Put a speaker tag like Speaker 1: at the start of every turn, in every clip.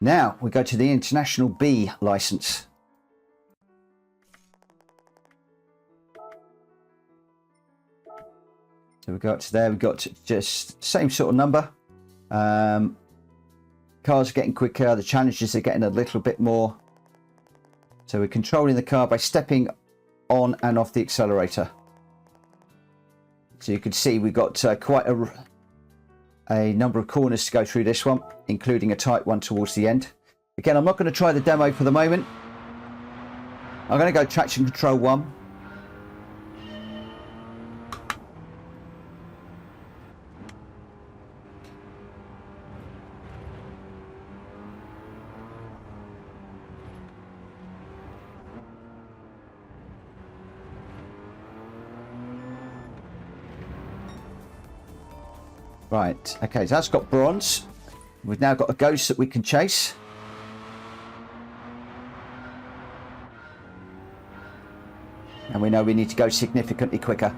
Speaker 1: Now we go to the International B license. So we go up to there, we've got just same sort of number. Cars are getting quicker, the challenges are getting a little bit more. So we're controlling the car by stepping on and off the accelerator. So you can see we've got quite a number of corners to go through this one, including a tight one towards the end. Again, I'm not going to try the demo for the moment. I'm going to go traction control 1. Right, okay, so that's got bronze. We've now got a ghost that we can chase. And we know we need to go significantly quicker.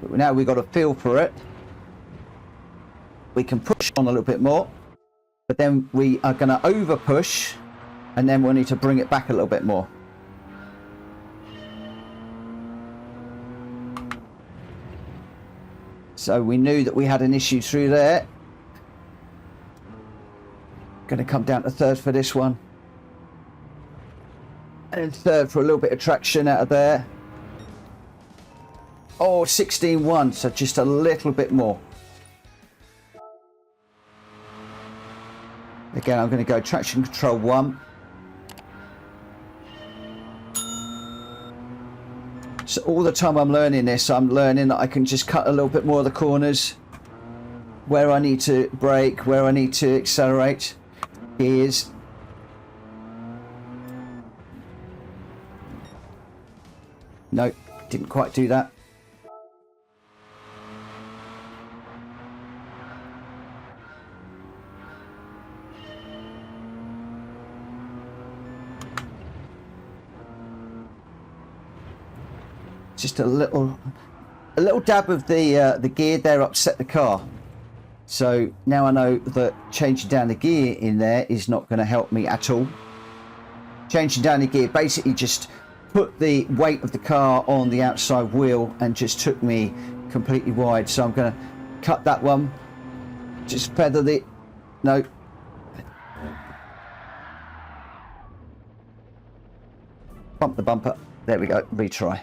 Speaker 1: But now we've got a feel for it. We can push on a little bit more, but then we are going to over push, and then we'll need to bring it back a little bit more. So we knew that we had an issue through there. Going to come down to third for this one. And third for a little bit of traction out of there. Oh, 16.1, so just a little bit more. Again, I'm going to go traction control 1. So all the time I'm learning this, I'm learning that I can just cut a little bit more of the corners, where I need to brake, where I need to accelerate. Gears. No, didn't quite do that. Just a little dab of the gear there upset the car. So now I know that changing down the gear in there is not going to help me at all. Changing down the gear basically just put the weight of the car on the outside wheel and just took me completely wide. So I'm going to cut that one. Just feather the... No. Bump the bumper. There we go. Retry.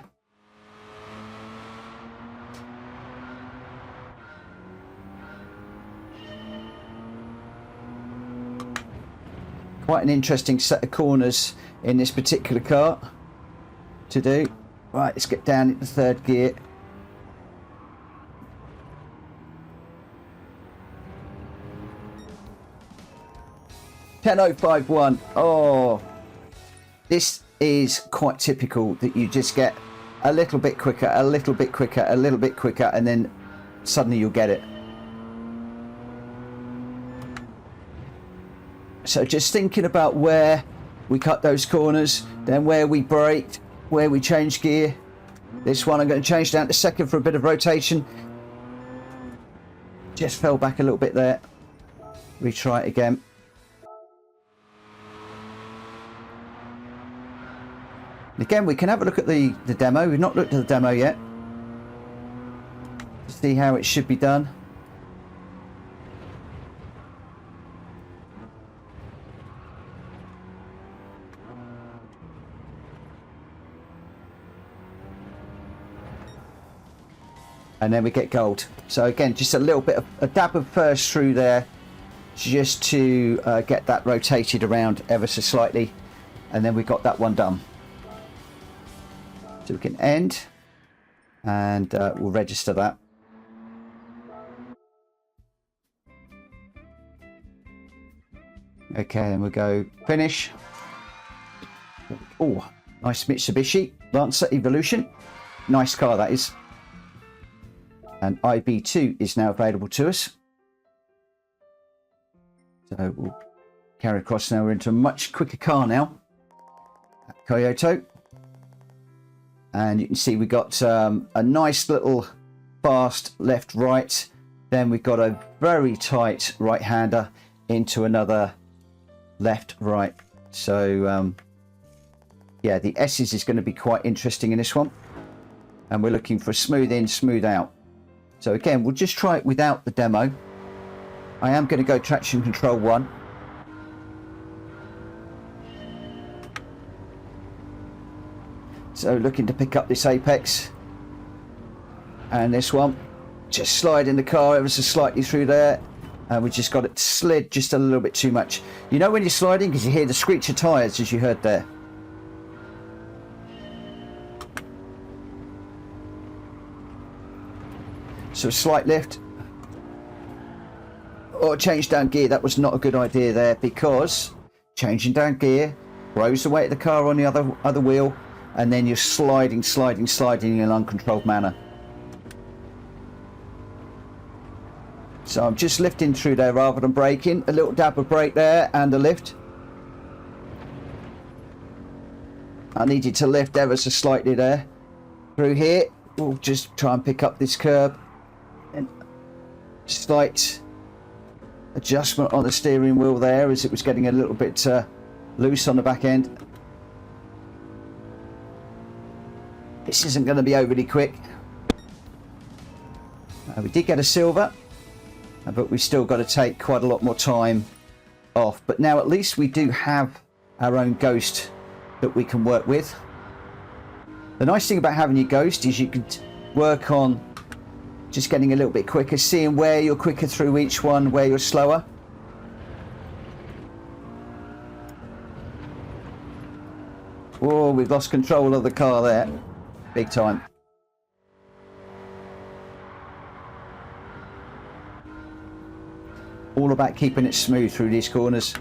Speaker 1: Quite an interesting set of corners in this particular car to do. Right, let's get down into third gear. $10.051. Oh, this is quite typical that you just get a little bit quicker, a little bit quicker, a little bit quicker, and then suddenly you'll get it. So just thinking about where we cut those corners, then where we braked, where we changed gear. This one I'm going to change down to second for a bit of rotation. Just fell back a little bit there. Retry it again. Again, we can have a look at the demo. We've not looked at the demo yet. See how it should be done. And then we get gold. So again, just a little bit of a dab of first through there, just to get that rotated around ever so slightly, and then we got that one done. So we can end, and we'll register that. Okay, then we'll go finish. Oh, nice Mitsubishi Lancer Evolution. Nice car that is. And IB2 is now available to us. So we'll carry across now. We're into a much quicker car now at Kyoto. And you can see we got a nice little fast left right. Then we've got a very tight right hander into another left, right. So yeah, the S's is going to be quite interesting in this one. And we're looking for smooth in, smooth out. So again, we'll just try it without the demo. I am going to go traction control 1. So looking to pick up this apex. And this one. Just sliding the car ever so slightly through there. And we just got it slid just a little bit too much. You know when you're sliding because you hear the screech of tyres, as you heard there. So a slight lift. Or change down gear. That was not a good idea there, because changing down gear throws the weight of the car on the other wheel, and then you're sliding in an uncontrolled manner. So I'm just lifting through there rather than braking. A little dab of brake there and a lift. I needed to lift ever so slightly there. Through here, we'll just try and pick up this curb. And slight adjustment on the steering wheel there, as it was getting a little bit loose on the back end. This isn't going to be overly quick. We did get a silver, but we've still got to take quite a lot more time off. But now at least we do have our own ghost that we can work with. The nice thing about having your ghost is you can work on just getting a little bit quicker, seeing where you're quicker through each one, where you're slower. Oh, we've lost control of the car there. Big time. All about keeping it smooth through these corners.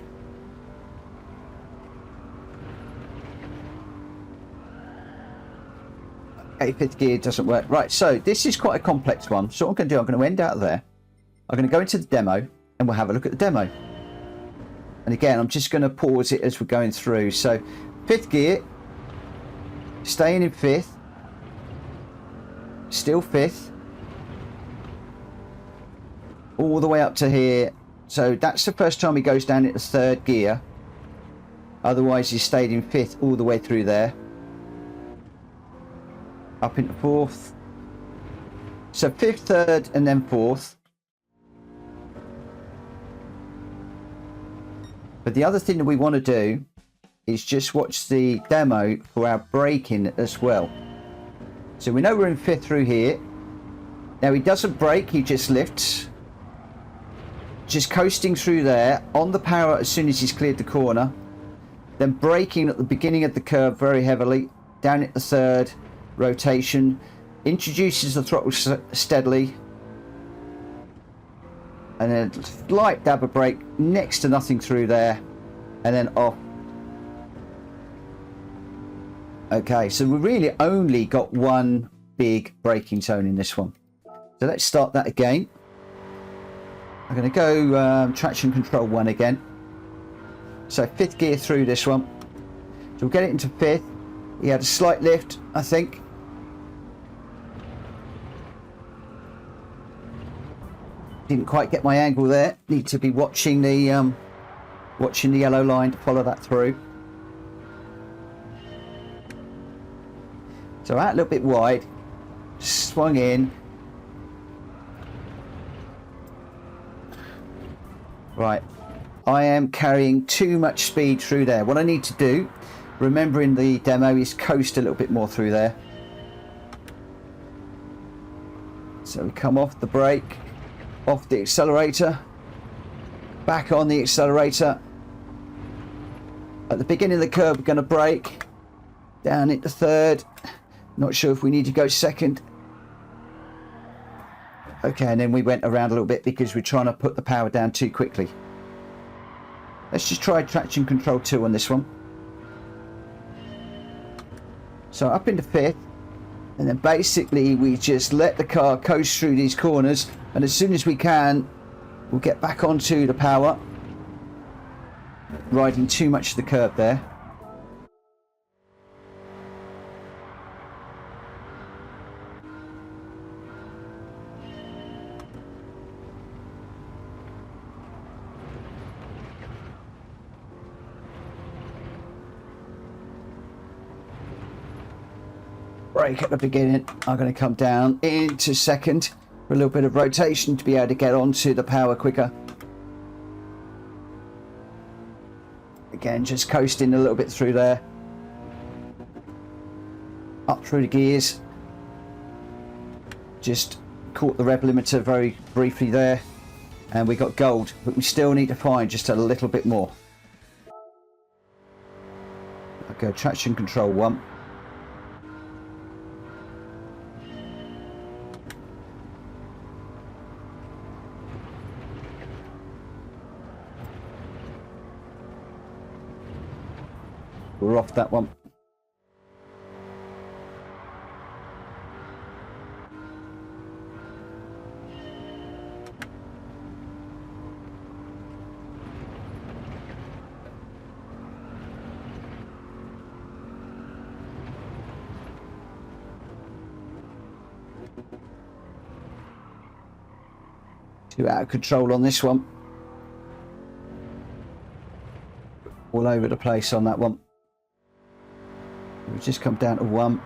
Speaker 1: Okay, fifth gear doesn't work. Right, so this is quite a complex one. So what I'm going to do, I'm going to end out of there. I'm going to go into the demo and we'll have a look at the demo. And again, I'm just going to pause it as we're going through. So fifth gear, staying in fifth, still fifth, all the way up to here. So that's the first time he goes down into third gear. Otherwise, he stayed in fifth all the way through there. Up into fourth. So fifth, third, and then fourth. But the other thing that we want to do is just watch the demo for our braking as well. So we know we're in fifth through here. Now he doesn't brake, he just lifts. Just coasting through there on the power as soon as he's cleared the corner. Then braking at the beginning of the curve very heavily. Down at the third. Rotation, introduces the throttle steadily, and then a slight dab of brake, next to nothing through there, and then off. Okay, so we really only got one big braking zone in this one. So let's start that again. I'm going to go traction control 1 again. So fifth gear through this one. So we'll get it into fifth. He had a slight lift, I think. Didn't quite get my angle there. Need to be watching the yellow line to follow that through. So out a little bit wide, swung in. Right, I am carrying too much speed through there. What I need to do, remembering the demo, is coast a little bit more through there. So we come off the brake, off the accelerator, back on the accelerator. At the beginning of the curve, we're going to brake, down into third. Not sure if we need to go second. Okay, and then we went around a little bit because we're trying to put the power down too quickly. Let's just try traction control 2 on this one. So up into fifth, and then basically we just let the car coast through these corners, and as soon as we can, we'll get back onto the power. Riding too much of the curb there. Brake at the beginning. I'm going to come down into second for a little bit of rotation to be able to get onto the power quicker. Again, just coasting a little bit through there. Up through the gears. Just caught the rev limiter very briefly there. And we got gold, but we still need to find just a little bit more. Okay, traction control 1. We're off that one. Too out of control on this one. All over the place on that one. We've just come down to 1.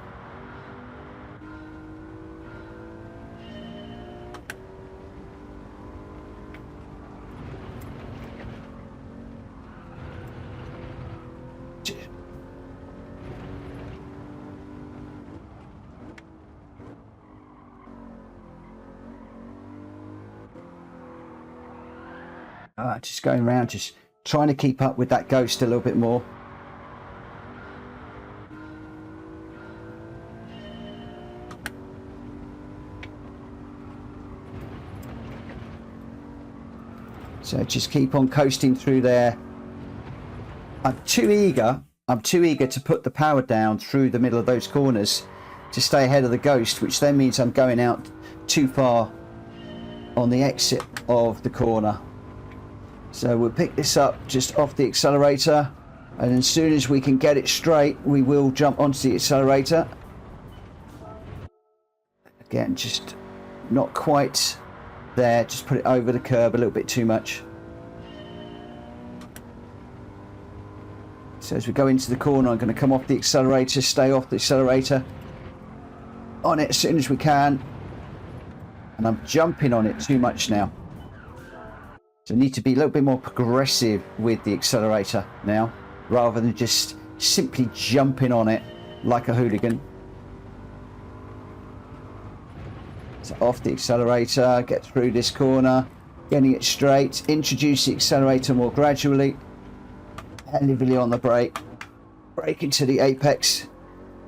Speaker 1: Just going around, just trying to keep up with that ghost a little bit more. So just keep on coasting through there. I'm too eager to put the power down through the middle of those corners to stay ahead of the ghost, which then means I'm going out too far on the exit of the corner. So we'll pick this up just off the accelerator, and as soon as we can get it straight, we will jump onto the accelerator. Again, just not quite there, just put it over the curb a little bit too much. So as we go into the corner, I'm going to come off the accelerator, stay off the accelerator, on it as soon as we can, and I'm jumping on it too much now. So I need to be a little bit more progressive with the accelerator now, rather than just simply jumping on it like a hooligan. So off the accelerator, get through this corner, getting it straight, introduce the accelerator more gradually, heavily on the brake, brake into the apex,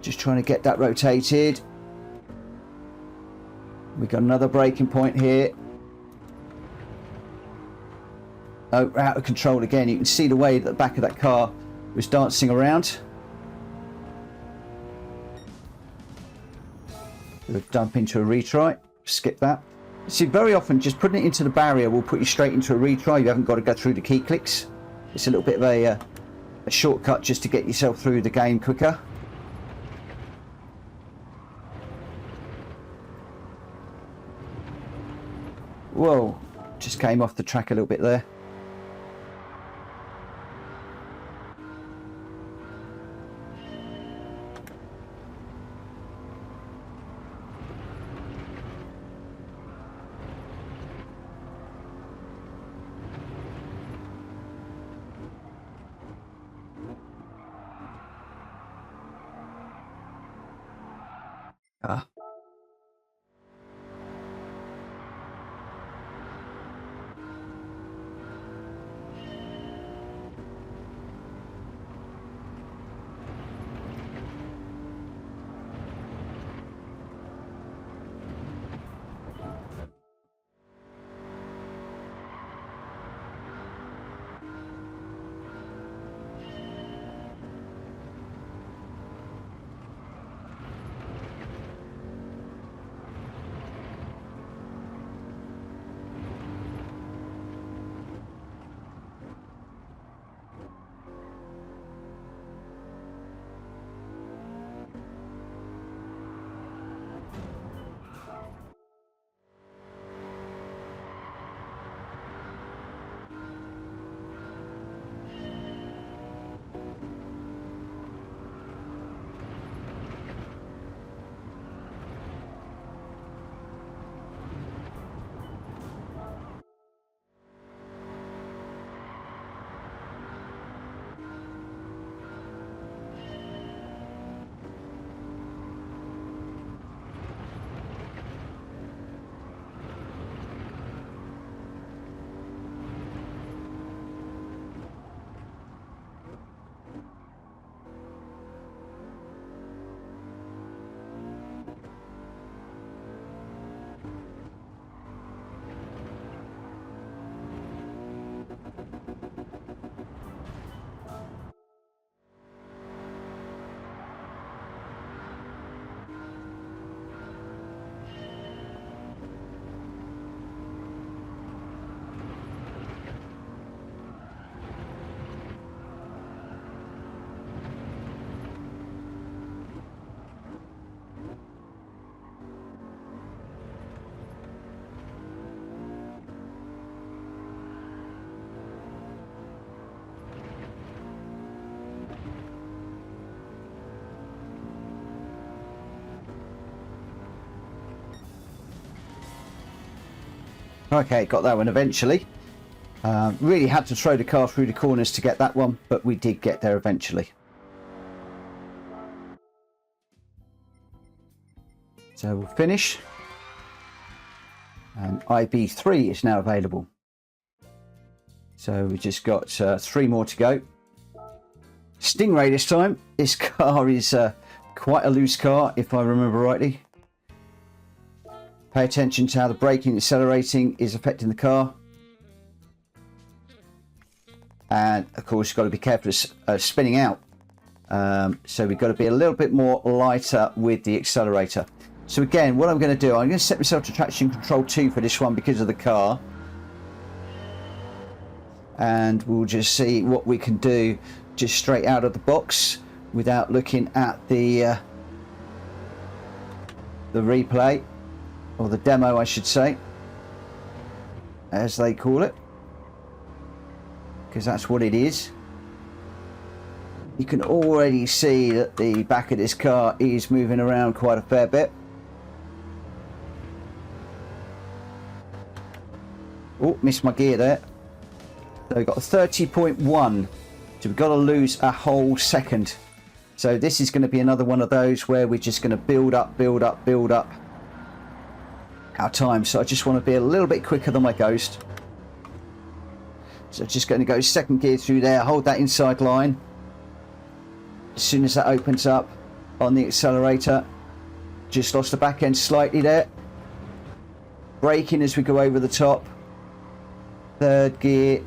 Speaker 1: just trying to get that rotated. We've got another braking point here. Oh, we're out of control again. You can see the way that the back of that car was dancing around. We'll dump into a retry. Skip that. See, very often just putting it into the barrier will put you straight into a retry. You haven't got to go through the key clicks. It's a little bit of a shortcut just to get yourself through the game quicker. Whoa, just came off the track a little bit there. Okay, got that one eventually. Really had to throw the car through the corners to get that one, but we did get there eventually. So we'll finish. And IB3 is now available. So we just got 3 more to go. Stingray this time. This car is quite a loose car, if I remember rightly. Pay attention to how the braking and accelerating is affecting the car. And of course, you've got to be careful of spinning out. So we've got to be a little bit more lighter with the accelerator. So again, what I'm going to do, I'm going to set myself to traction control 2 for this one because of the car. And we'll just see what we can do just straight out of the box without looking at the replay, or the demo I should say, as they call it, because that's what it is. You can already see that the back of this car is moving around quite a fair bit. Oh, missed my gear there. So we've got 30.1, so we've got to lose a whole second. So this is going to be another one of those where we're just going to build up our time. So I just want to be a little bit quicker than my Ghost. So just going to go second gear through there, hold that inside line. As soon as that opens up on the accelerator, just lost the back end slightly there. Braking as we go over the top. Third gear.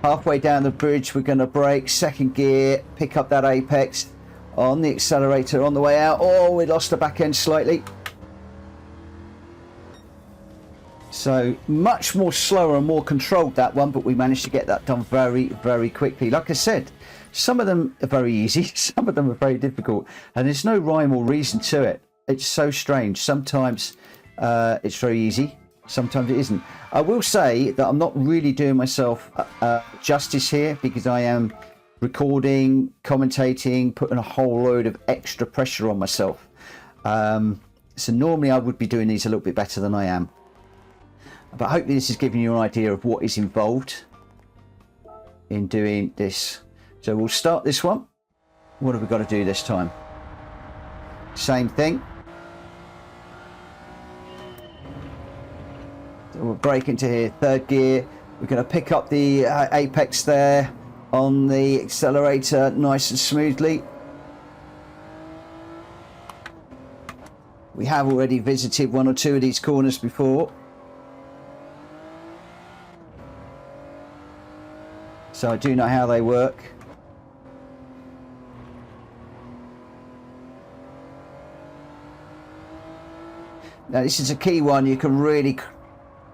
Speaker 1: Halfway down the bridge, we're going to brake. Second gear, pick up that apex on the accelerator on the way out. Oh, we lost the back end slightly. So much more slower and more controlled, that one, but we managed to get that done very, very quickly. Like I said, some of them are very easy, some of them are very difficult, and there's no rhyme or reason to it. It's so strange. Sometimes it's very easy, sometimes it isn't. I will say that I'm not really doing myself justice here, because I am recording, commentating, putting a whole load of extra pressure on myself. So normally I would be doing these a little bit better than I am. But hopefully this is giving you an idea of what is involved in doing this. So we'll start this one. What have we got to do this time? Same thing. So we'll brake into here, third gear. We're going to pick up the apex there on the accelerator nice and smoothly. We have already visited 1 or 2 of these corners before. So I do know how they work. Now this is a key one. You can really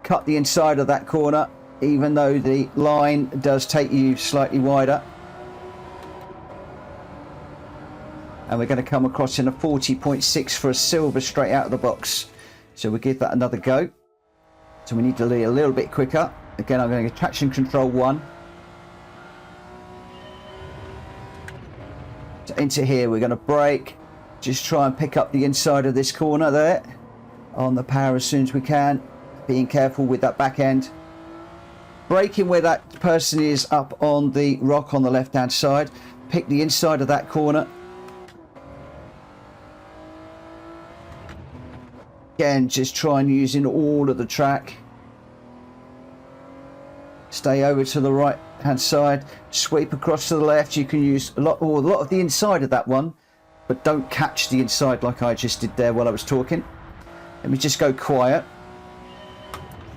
Speaker 1: cut the inside of that corner, even though the line does take you slightly wider. And we're going to come across in a 40.6 for a silver straight out of the box. So we'll give that another go. So we need to be a little bit quicker. Again, I'm going to get traction control 1. So into here, we're going to brake. Just try and pick up the inside of this corner there on the power as soon as we can. Being careful with that back end. Braking where that person is up on the rock on the left hand side. Pick the inside of that corner. Again, just try and using all of the track. Stay over to the right hand side, sweep across to the left. You can use a lot of the inside of that one, but don't catch the inside like I just did there while I was talking. Let me just go quiet.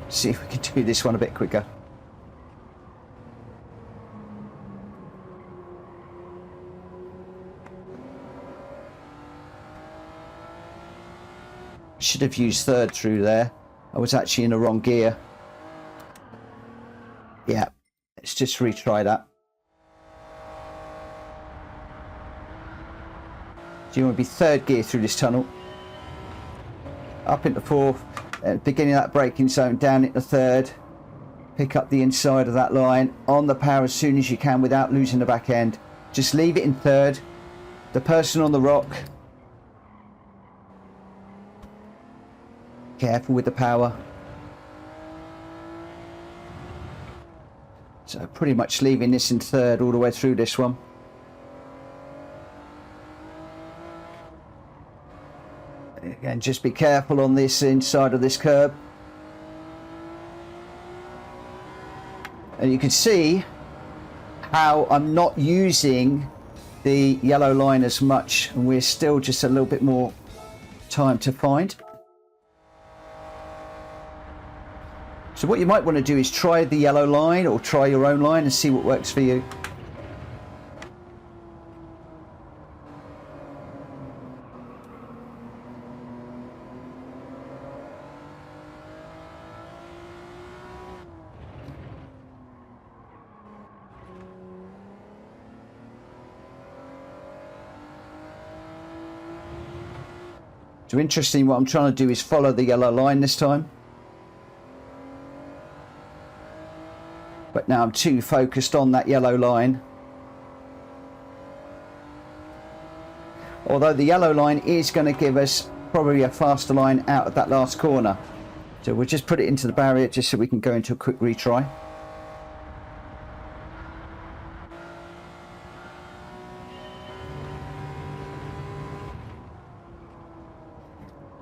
Speaker 1: See if we can do this one a bit quicker. Should have used third through there. I was actually in the wrong gear. Yeah, let's just retry that. So you want to be third gear through this tunnel. Up into fourth, beginning of that braking zone, down into third. Pick up the inside of that line, on the power as soon as you can without losing the back end. Just leave it in third. The person on the rock. Careful with the power. So pretty much leaving this in third all the way through this one. Again, just be careful on this inside of this curb. And you can see how I'm not using the yellow line as much, and we're still just a little bit more time to find. So what you might want to do is try the yellow line or try your own line and see what works for you. So interesting, what I'm trying to do is follow the yellow line this time. But now I'm too focused on that yellow line. Although the yellow line is going to give us probably a faster line out of that last corner. So we'll just put it into the barrier just so we can go into a quick retry.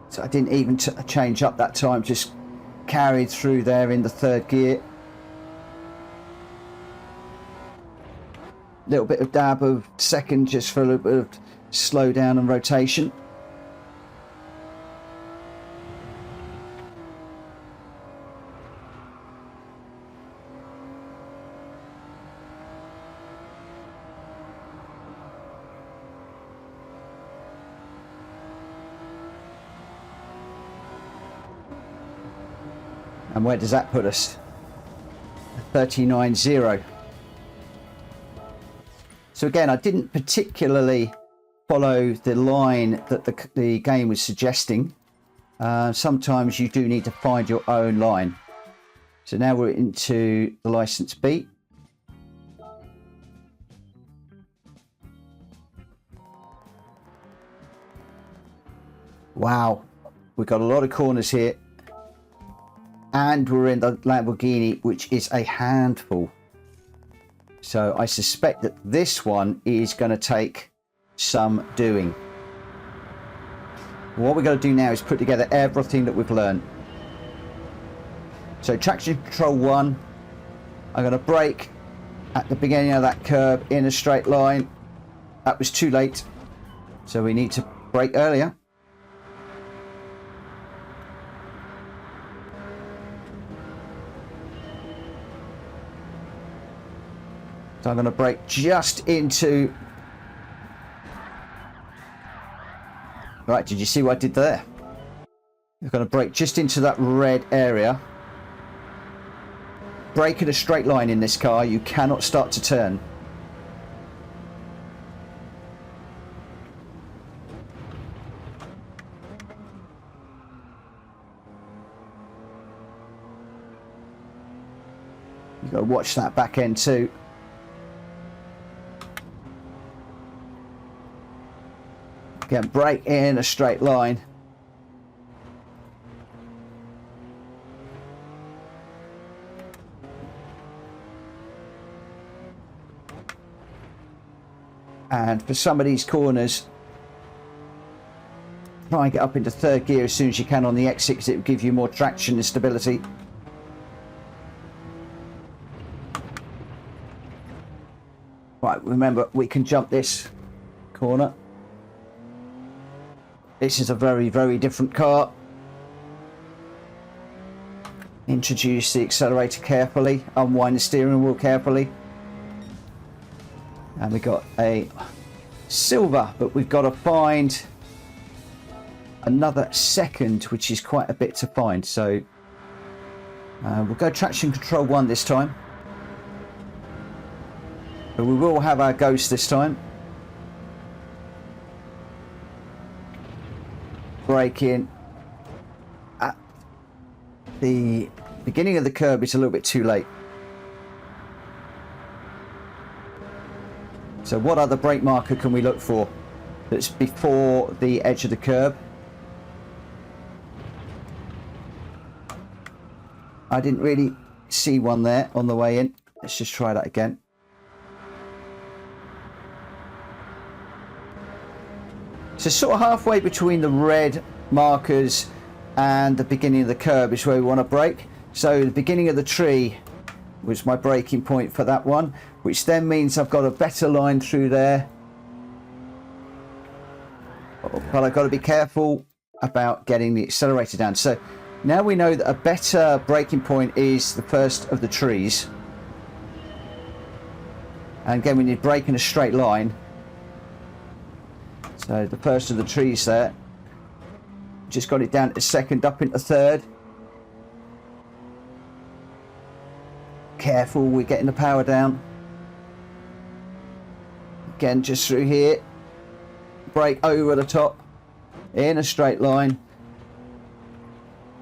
Speaker 1: So I didn't even change up that time, just carried through there in the third gear. Little bit of dab of second just for a little bit of slow down and rotation. And where does that put us? 39.0. So again, I didn't particularly follow the line that the game was suggesting. Sometimes you do need to find your own line. So now we're into the license B. Wow, we've got a lot of corners here. And we're in the Lamborghini, which is a handful. So I suspect that this one is going to take some doing. What we're going to do now is put together everything that we've learned. So traction control 1, I'm going to brake at the beginning of that curb in a straight line. That was too late, so we need to brake earlier. So I'm going to brake just into... Right, did you see what I did there? I'm going to brake just into that red area. Brake in a straight line in this car. You cannot start to turn. You've got to watch that back end too. Again, brake in a straight line. And for some of these corners, try and get up into third gear as soon as you can on the exit, because it will give you more traction and stability. Right, remember, we can jump this corner. This is a very, very different car. Introduce the accelerator carefully, unwind the steering wheel carefully. And we got a silver, but we've got to find another second, which is quite a bit to find. So we'll go traction control 1 this time. But we will have our ghost this time. Brake in at the beginning of the curb. It's a little bit too late. So what other brake marker can we look for that's before the edge of the curb? I didn't really see one there on the way in. Let's just try that again. So sort of halfway between the red markers and the beginning of the curb is where we want to brake. So the beginning of the tree was my braking point for that one, which then means I've got a better line through there. But I've got to be careful about getting the accelerator down. So now we know that a better braking point is the first of the trees. And again, we need brake in a straight line. So the first of the trees there. Just got it down to second, up into third. Careful, we're getting the power down. Again, just through here. Brake over the top. In a straight line.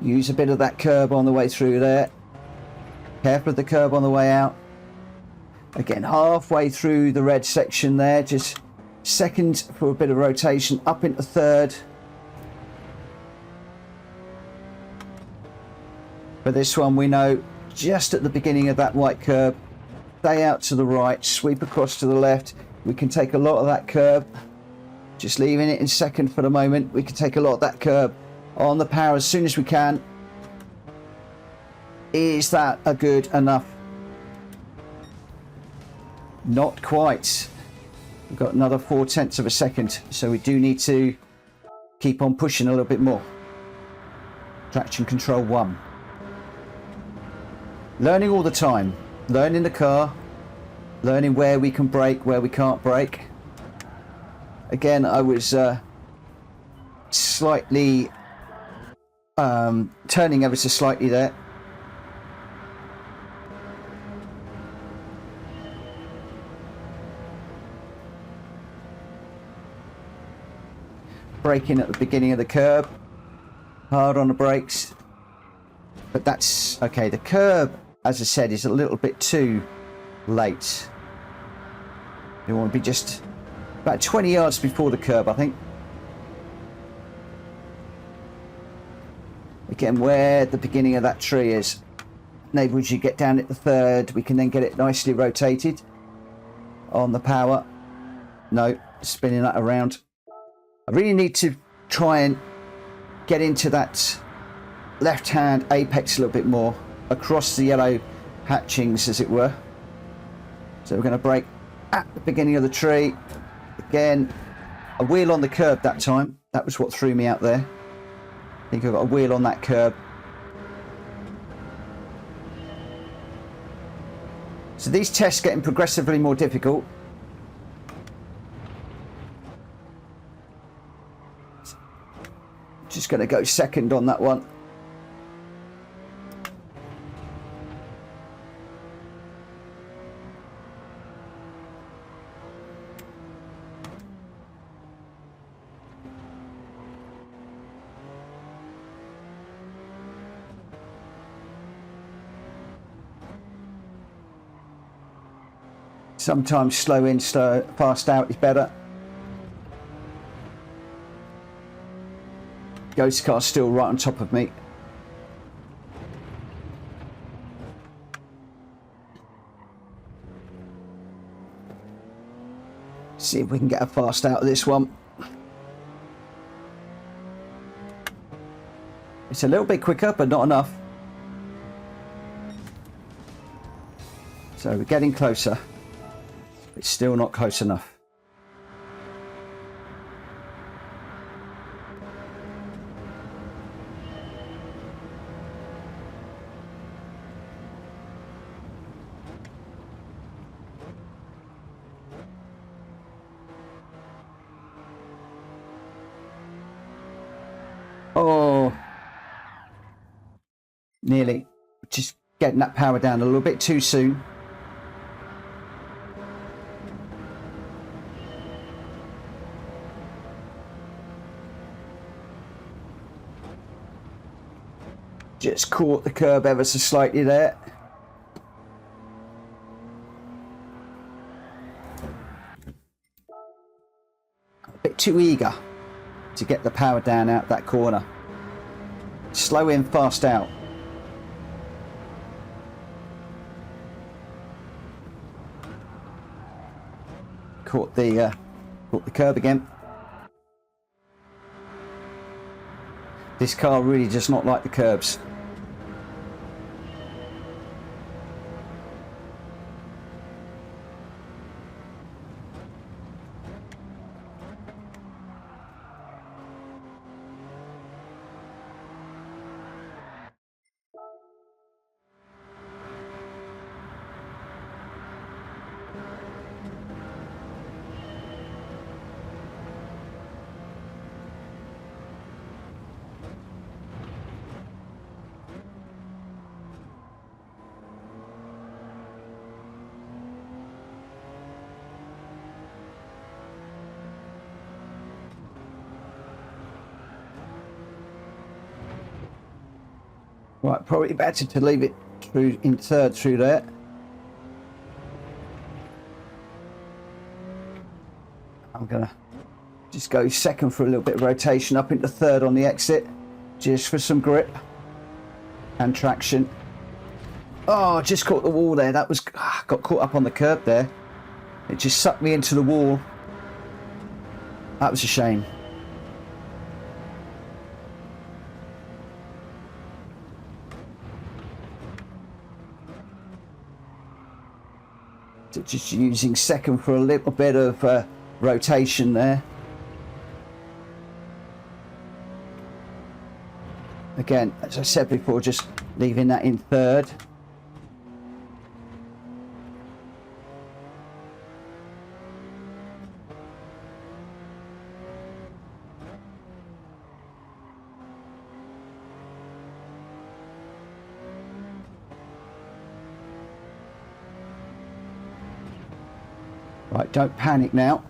Speaker 1: Use a bit of that curb on the way through there. Careful of the curb on the way out. Again, halfway through the red section there. Just second for a bit of rotation. Up into third. For this one, we know just at the beginning of that white curb, stay out to the right, sweep across to the left. We can take a lot of that curb. Just leaving it in second for the moment. We can take a lot of that curb on the power as soon as we can. Is that a good enough? Not quite. We've got another 0.4 of a second, so we do need to keep on pushing a little bit more. Traction control 1. Learning all the time. Learning the car. Learning where we can brake, where we can't brake. Again, I was slightly turning ever so slightly there. Braking at the beginning of the curb. Hard on the brakes. But that's okay. The curb, as I said, is a little bit too late. You want to be just about 20 yards before the curb, I think. Again, where the beginning of that tree is. Maybe as you get down at the third, we can then get it nicely rotated on the power. No, spinning that around. I really need to try and get into that left-hand apex a little bit more, across the yellow hatchings, as it were. So we're going to brake at the beginning of the tree. Again, a wheel on the curb that time. That was what threw me out there. I think I've got a wheel on that curb. So these tests getting progressively more difficult. Just going to go second on that one. Sometimes slow in, slow, fast out is better. Ghost car's still right on top of me. See if we can get a fast out of this one. It's a little bit quicker, but not enough. So we're getting closer. It's still not close enough. Oh, nearly. Just getting that power down a little bit too soon. Just caught the curb ever so slightly there. A bit too eager to get the power down out that corner. Slow in, fast out. caught the curb again. This car really does not like the curbs. Right, probably better to leave it through in third through there. I'm gonna just go second for a little bit of rotation up into third on the exit, just for some grip and traction. Oh, just caught the wall there. That was got caught up on the curb there. It just sucked me into the wall. That was a shame. Just using second for a little bit of rotation there. Again, as I said before, just leaving that in third. Right, don't panic now.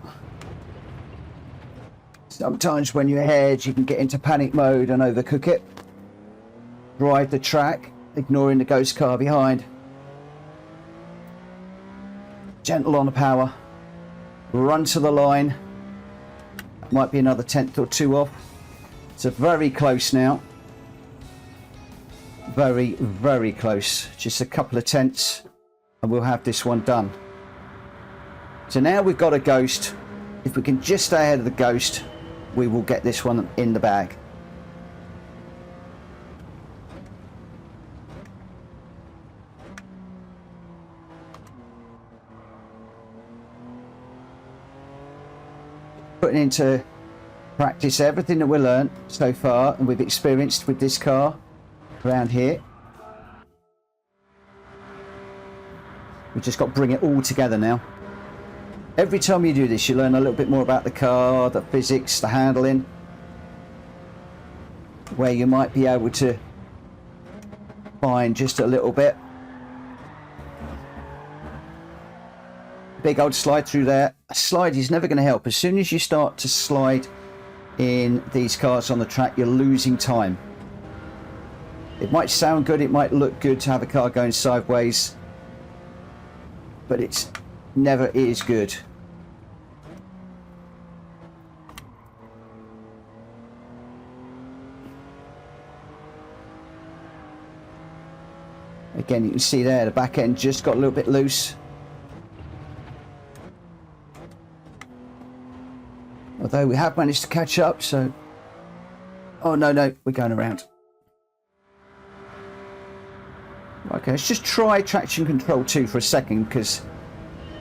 Speaker 1: Sometimes when you're ahead, you can get into panic mode and overcook it. Ride the track, ignoring the ghost car behind. Gentle on the power. Run to the line. Might be another tenth or two off. So very close now. Very, very close. Just a couple of tenths and we'll have this one done. So now we've got a ghost. If we can just stay ahead of the ghost, we will get this one in the bag. Putting into practice everything that we learned so far and we've experienced with this car around here. We've just got to bring it all together now. Every time you do this, you learn a little bit more about the car, the physics, the handling, where you might be able to find just a little bit. Big old slide through there. A slide is never going to help. As soon as you start to slide in these cars on the track, you're losing time. It might sound good, it might look good to have a car going sideways, but it's never is good. Again, you can see there the back end just got a little bit loose. Although we have managed to catch up, so... Oh, no, we're going around. Okay, let's just try traction control 2 for a second, because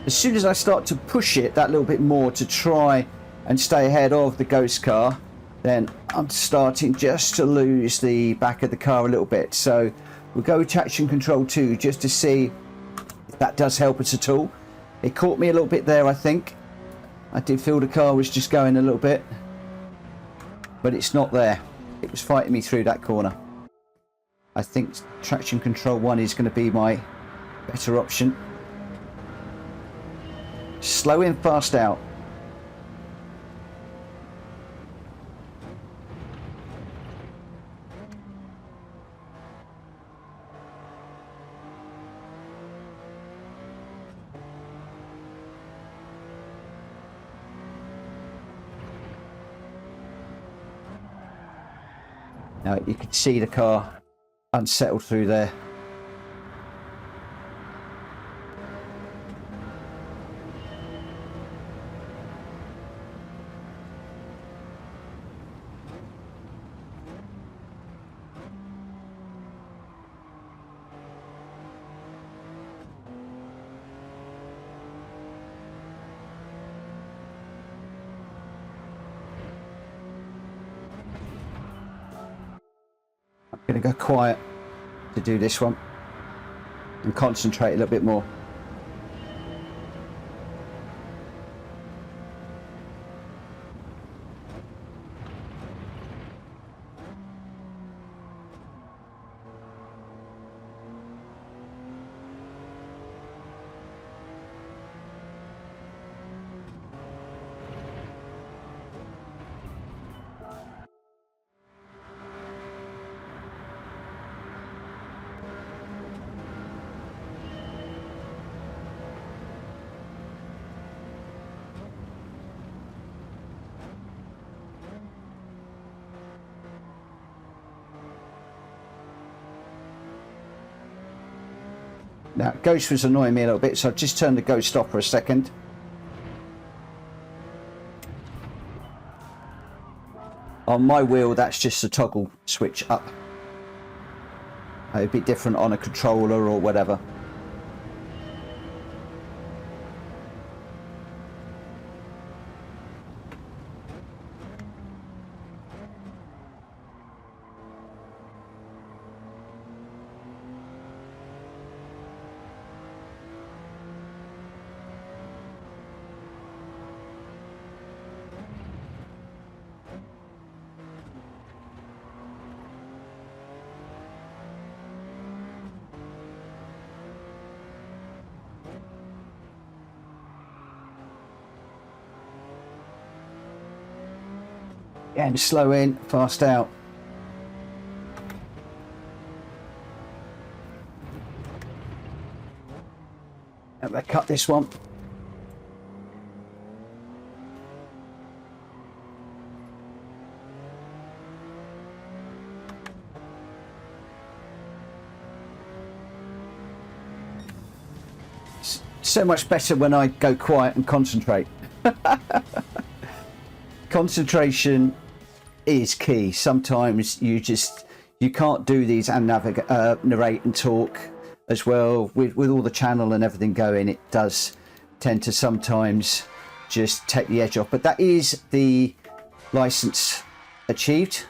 Speaker 1: as soon as I start to push it that little bit more to try and stay ahead of the ghost car, then I'm starting just to lose the back of the car a little bit. So we'll go with traction control 2 just to see if that does help us at all. It caught me a little bit there, I think. I did feel the car was just going a little bit, but it's not there. It was fighting me through that corner. I think traction control 1 is going to be my better option. Slow in, fast out. Now you can see the car unsettled through there. going to go quiet to do this one and concentrate a little bit more. Now, Ghost was annoying me a little bit, so I've just turned the Ghost off for a second. On my wheel, that's just a toggle switch up. It'd be different on a controller or whatever. Yeah, and slow in, fast out. And we cut this one. It's so much better when I go quiet and concentrate. Concentration is key. Sometimes you can't do these and narrate and talk as well with all the channel and everything going. It does tend to sometimes just take the edge off, but that is the license achieved.